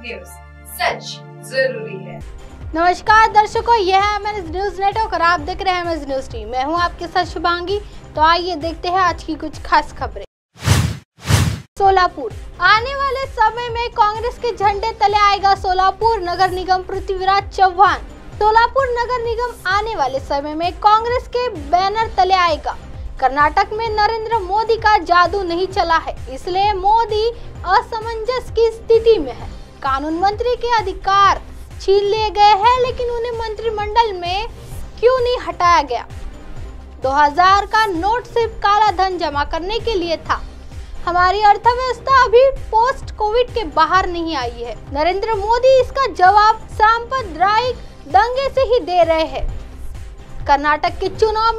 News, सच जरूरी है। नमस्कार दर्शकों, यह है एमएनएस न्यूज नेटवर्क और आप देख रहे हैं एमएनएस न्यूज टीम। मैं हूं आपके साथ शुभांगी। तो आइए देखते हैं आज की कुछ खास खबरें। सोलापुर, आने वाले समय में कांग्रेस के झंडे तले आएगा सोलापुर नगर निगम। पृथ्वीराज चौहान, सोलापुर नगर निगम आने वाले समय में कांग्रेस के बैनर तले आएगा। कर्नाटक में नरेंद्र मोदी का जादू नहीं चला है, इसलिए मोदी असमंजस की स्थिति में है। कानून मंत्री के अधिकार छीन लिए गए हैं, लेकिन उन्हें मंत्रिमंडल में क्यों नहीं हटाया गया? 2000 का नोट सिर्फ काला धन जमा करने के लिए था। हमारी अर्थव्यवस्था अभी पोस्ट कोविड के बाहर नहीं आई है। नरेंद्र मोदी इसका जवाब सांप्रदायिक दंगे से ही दे रहे हैं। कर्नाटक के चुनाव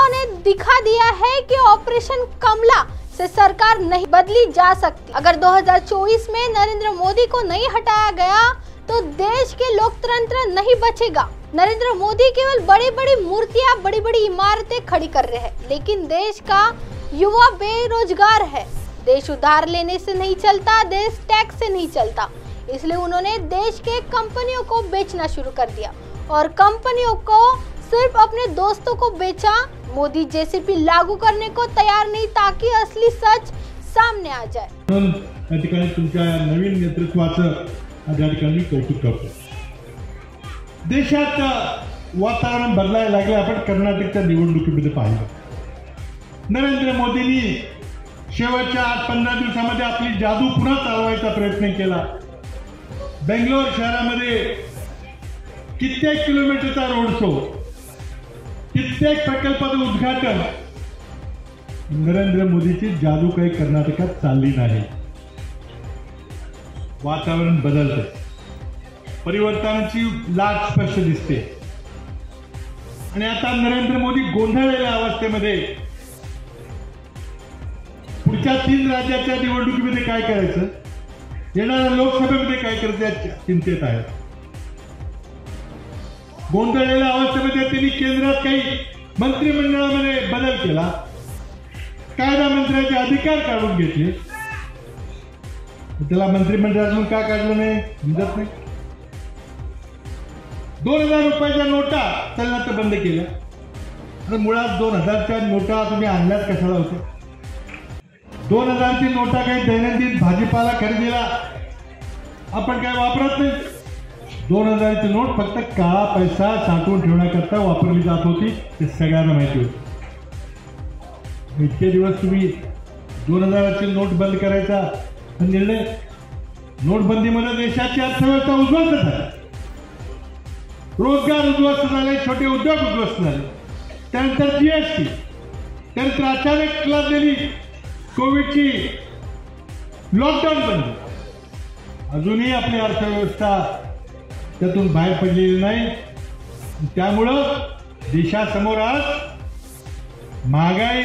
ने दिखा दिया है कि ऑपरेशन कमला से सरकार नहीं बदली जा सकती। अगर 2024 में नरेंद्र मोदी को नहीं हटाया गया तो देश के लोकतंत्र नहीं बचेगा। नरेंद्र मोदी केवल बड़ी बड़ी मूर्तियां, बड़ी बड़ी इमारतें खड़ी कर रहे हैं, लेकिन देश का युवा बेरोजगार है। देश उधार लेने से नहीं चलता, देश टैक्स से नहीं चलता। इसलिए उन्होंने देश के कंपनियों को बेचना शुरू कर दिया और कंपनियों को सिर्फ अपने दोस्तों को बेचा। मोदी जेसीपी लागू करने को तैयार नहीं, ताकि असली सच सामने आ जाए। या ठिकाणी तुमच्या नवीन नेतृत्वाचं या ठिकाणी कौतुक करतो। देशात वातावरण बदलायला लागले। आपण कर्नाटकच्या निवडणुकीमध्ये पाहिलं, नरेंद्र मोदींनी शेवटच्या 8-15 दिवसामध्ये आपली जादू पुन्हा चालवायचा प्रयत्न केला। बेंगलोर शहरामध्ये कित्येक किलोमीटरचा रोड शो, कित्येक प्रकल्पाचं उद्घाटन। नरेंद्र मोदीची जादू काही कर्नाटकात चालली नाही। वातावरण बदलते, परिवर्तनाची लाट स्पष्ट दिसते आणि आता नरेंद्र मोदी गोंधळलेल्या अवस्थेमध्ये पुढच्या 3 राज्याच्या निवडणुकीमध्ये काय करायचं, येणाऱ्या लोकसभेमध्ये काय करायचं या चिंतेत आहेत। गोंधळलेल्या अवस्थेमध्ये त्यांनी केंद्रात काही मंत्रिमंडळामध्ये बदल केला, कायदा मंत्र्याचे अधिकार काढून घेतले। त्याला मंत्रिमंडळातून का काढलं नाही समजत नाही। 2000 रुपयाच्या नोटा चलनात बंद केल्या आणि मुळात 2000च्या नोटा तुम्ही आणल्यात कशाला होत्या? 2000ची नोटा काही दैनंदिन भाजीपाला खरेदीला आपण काय वापरत नाही। 2000ची नोट फक्त काळा पैसा साठवून ठेवण्याकरता वापरली जात होती, हे सगळ्यांना माहिती होतं। इतके दिवस तुम्ही 2000ची नोट बंद करायचा निर्णय, नोटबंदीमध्ये देशाची अर्थव्यवस्था उद्ध्वस्त झाली, रोजगार उद्ध्वस्त झाले, छोटे उद्योग उद्ध्वस्त झाले। त्यानंतर जीएसटी, त्यानंतर अचानक लागलेली कोविडची लॉकडाऊन बंदी, अजूनही आपली अर्थव्यवस्था त्यातून बाहेर पडलेली नाही। त्यामुळं देशासमोर आज महागाई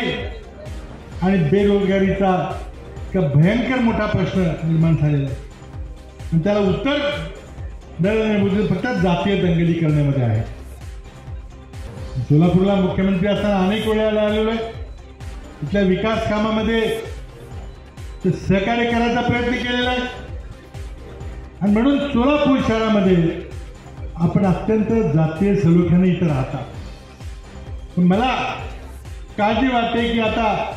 आणि बेरोजगारीचा भयंकर मोठा प्रश्न निर्माण झालेला आहे आणि त्याला उत्तर नरेंद्र मोदी फक्त जातीय दंगली करण्यामध्ये आहे। सोलापूरला मुख्यमंत्री असताना अनेक वेळा आलेलो आहे। इथल्या विकास कामामध्ये सहकार्य करायचा प्रयत्न केलेला आहे आणि म्हणून सोलापूर शहरामध्ये आपण अत्यंत जातीय सलोख्याने इथं राहता। पण मला काळजी वाटते की आता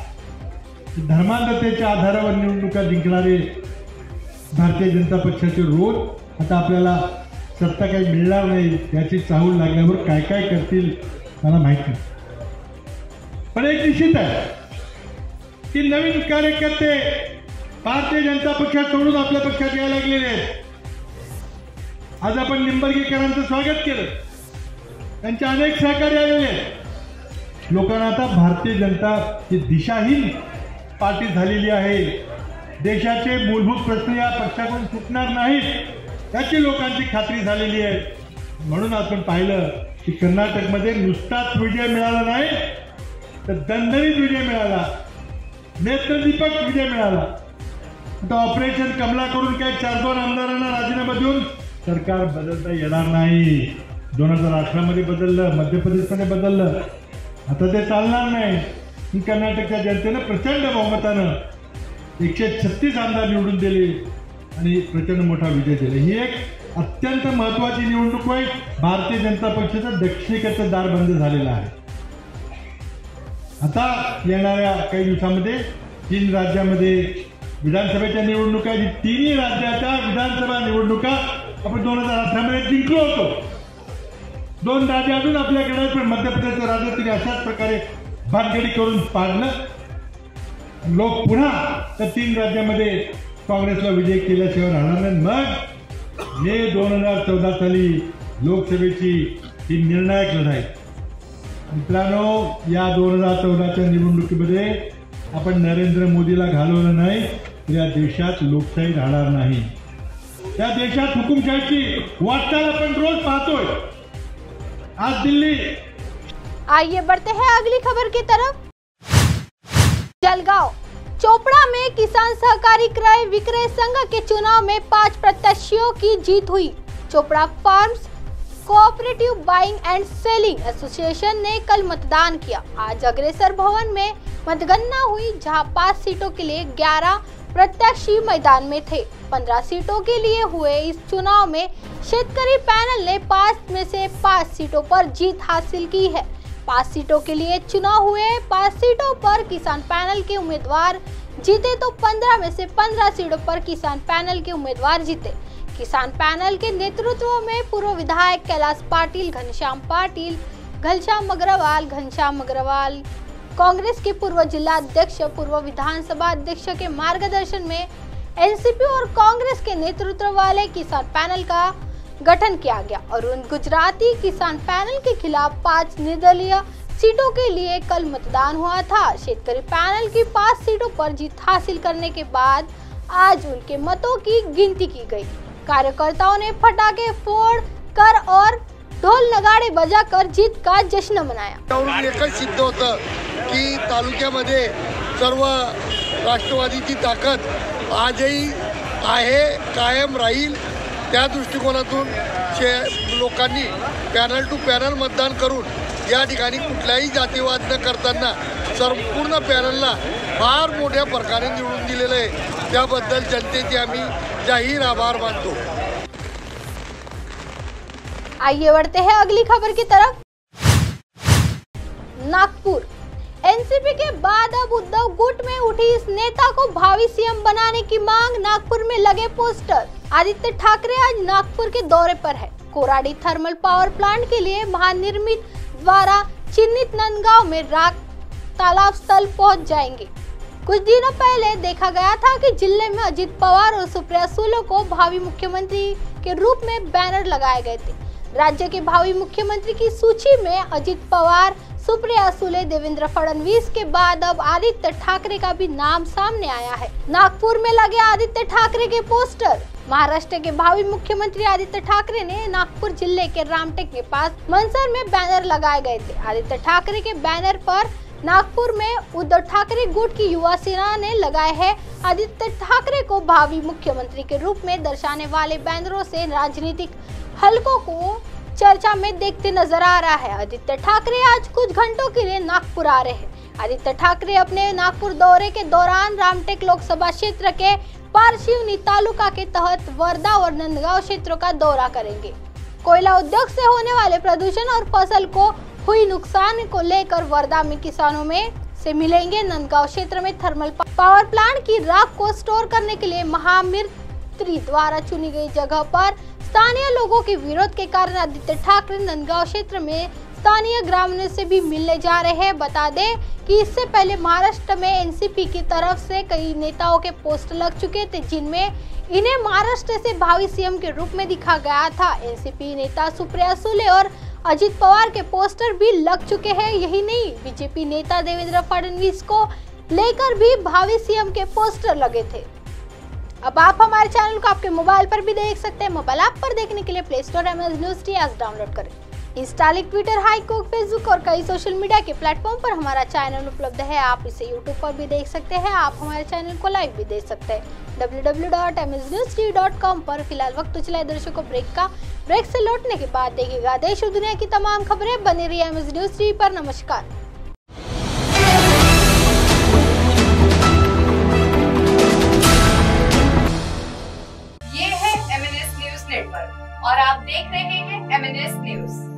धर्मांधतेच्या आधारावर निवडणुका जिंकणारे भारतीय जनता पक्षाचे रोज आता आपल्याला सत्ता काही मिळणार नाही याची चाहूल लागल्यावर काय काय करतील मला माहित नाही। पण एक निश्चित आहे की नवीन कार्यकर्ते भारतीय जनता पक्षात सोडून आपल्या पक्षात यायला लागलेले आहेत। आज आपण निंबर्गेकरांचं स्वागत केलं, त्यांचे अनेक सहकारी आलेले आहेत। लोकांना आता भारतीय जनता ही दिशाहीन पार्टी झालेली आहे। देशाचे मूलभूत प्रश्न या पक्षाकडून सुटणार नाहीत याची लोकांची खात्री झालेली आहे। म्हणून आपण पाहिलं की कर्नाटकमध्ये नुसताच विजय मिळाला नाही तर दणदणीत विजय मिळाला, नेत्रदीपक विजय मिळाला। आता ऑपरेशन कमला करून काही 4-2 आमदारांना राजीनामा देऊन सरकार बदलता येणार नाही। 2018 मध्ये बदललं, मध्य प्रदेशमध्ये बदललं, आता ते चालणार नाही। कर्नाटकच्या जनतेनं प्रचंड बहुमतानं 136 आमदार निवडून दिले आणि प्रचंड मोठा विजय दिला. ही एक अत्यंत महत्त्वाची निवडणूक आहे. भारतीय जनता पक्षाचा दक्षिणेकडचा दार बंद झालेला आहे. आता येणाऱ्या काही दिवसामध्ये 3 राज्यामध्ये विधानसभेच्या निवडणुका, तिन्ही राज्याच्या विधानसभा निवडणुका आपण 2018 मध्ये जिंकलो होतो. 2 राज्य अजून आपल्याकडे, पण मध्य प्रदेशचं राज्य तिने अशाच प्रकारे भागगडी करून पाडलं. लोक पुन्हा त्या 3 राज्यामध्ये काँग्रेसला विजय केल्याशिवाय राहणार नाही. मग मे 2014 साली लोकसभेची ही निर्णायक लढाई. मित्रांनो, या 2014च्या निवडणुकीमध्ये आपण नरेंद्र मोदीला घालवलं नाही तर या देशात लोकशाही राहणार नाही. त्या देशात हुकुमशाहीची वाटचाल आपण रोज पाहतोय. आज दिल्ली. आइए बढ़ते हैं अगली खबर की तरफ। जलगांव चोपड़ा में किसान सहकारी क्रय विक्रय संघ के चुनाव में 5 प्रत्याशियों की जीत हुई। Chopra farms cooperative buying and selling association ने कल मतदान किया। आज अग्रसर भवन में मतगणना हुई, जहां 5 सीटों के लिए 11 प्रत्याशी मैदान में थे। 15 सीटों के लिए हुए इस चुनाव में शेतकरी पैनल ने 5 में से 5 सीटों पर जीत हासिल की है। 5 सीटों के लिए चुनाव हुए 5 सीटों पर किसान पैनल के उम्मीदवार जीते, तो 15 में से 15 सीटों पर किसान पैनल के उम्मीदवार जीते। किसान पैनल के नेतृत्व में पूर्व विधायक कैलाश पाटिल, घनश्याम अग्रवाल, कांग्रेस के पूर्व जिला अध्यक्ष, पूर्व विधानसभा अध्यक्ष के मार्गदर्शन में एनसीपी और कांग्रेस के नेतृत्व वाले किसान पैनल का गठन किया गया और उन गुजराती किसान पैनल के खिलाफ 5 निर्दलीय सीटों के लिए कल मतदान हुआ था। शेतकरी पैनल की 5 सीटों पर जीत हासिल करने के बाद आज उनके मतों की गिनती की गई। कार्यकर्ताओं ने पटाखे फोड़ कर और ढोल नगाड़े बजाकर जीत का जश्न मनाया। एकच सिद्ध होतं की तालुक्यामध्ये सर्व राष्ट्रवादीची ताकद आजही आहे, कायम राहील। त्या दृष्टिकोनातून लोकांनी पॅनल टू पॅनल मतदान करून या ठिकाणी कुठलाही जातीवाद न करताना संपूर्ण पॅनलला फार मोठ्या प्रकारे निवडून दिलेलं आहे। त्याबद्दल जनतेचे आम्ही जाहीर आभार मानतो। आइए बढ़ते हैं अगली खबर की तरफ। नागपुर एनसीपी के बाद अब उद्धव गुट में उठी इस नेता को भावी सीएम बनाने की मांग। नागपुर में लगे पोस्टर। आदित्य ठाकरे आज नागपुर के दौरे पर है। कोराडी थर्मल पावर प्लांट के लिए महानिर्मित द्वारा चिन्हित नंदगांव में राख तालाब स्थल पहुंच जाएंगे। कुछ दिनों पहले देखा गया था कि जिले में अजित पवार और सुप्रिया सुले को भावी मुख्यमंत्री के रूप में बैनर लगाए गए थे। राज्य के भावी मुख्यमंत्री की सूची में अजित पवार, सुप्रिया सुले, देवेंद्र फडणवीस के बाद अब आदित्य ठाकरे का भी नाम सामने आया है। नागपुर में लगे आदित्य ठाकरे के पोस्टर। महाराष्ट्र के भावी मुख्यमंत्री आदित्य ठाकरे ने नागपुर जिले के रामटेक के पास मनसर में बैनर लगाए गए थे। आदित्य ठाकरे के बैनर पर नागपुर में उद्धव ठाकरे गुट की युवा सेना ने लगाए हैं। आदित्य ठाकरे को भावी मुख्यमंत्री के रूप में दर्शाने वाले बैनरों से राजनीतिक हलकों को चर्चा में देखते नजर आ रहा है। आदित्य ठाकरे आज कुछ घंटों के लिए नागपुर आ रहे हैं। आदित्य ठाकरे अपने नागपुर दौरे के दौरान रामटेक लोकसभा क्षेत्र के पारशिवनी तालुका के तहत वर्धा और नंदगांव क्षेत्रों का दौरा करेंगे। कोयला उद्योग से होने वाले प्रदूषण और फसल को हुई नुकसान को लेकर वर्धा में किसानों में से मिलेंगे। नंदगांव क्षेत्र में थर्मल पावर प्लांट की राख को स्टोर करने के लिए महामित्री द्वारा चुनी गई जगह पर स्थानीय लोगों के विरोध के कारण आदित्य ठाकरे नंदगांव क्षेत्र में स्थानीय ग्रामीणों से भी मिलने जा रहे हैं। बता दें कि इससे पहले महाराष्ट्र में एनसीपी की तरफ से कई नेताओं के पोस्टर लग चुके थे, जिनमें इन्हें महाराष्ट्र से भावी सीएम के रूप में दिखा गया था। एनसीपी नेता सुप्रिया सुले और अजित पवार के पोस्टर भी लग चुके हैं। यही नहीं, बीजेपी नेता देवेंद्र फडणवीस को लेकर भी भावी सीएम के पोस्टर लगे थे। अब आप हमारे चैनल को आपके मोबाइल पर भी देख सकते हैं। मोबाइल ऐप पर देखने के लिए play store MS news T app download करें। इंस्टा, ट्विटर, हाईकोक, फेसबुक और कई सोशल मीडिया के प्लेटफॉर्म पर हमारा चैनल उपलब्ध है। आप इसे यूट्यूब पर भी देख सकते हैं। आप हमारे चैनल को लाइव भी देख सकते हैं www.msnewstv.com पर। फिलहाल वक्त चला दर्शकों ब्रेक से लौटने के बाद देखिएगा देश और दुनिया की तमाम खबरें। बने रहिए MS न्यूज टीवी पर। नमस्कार। पर और आप देख रहे हैं MNS न्यूज।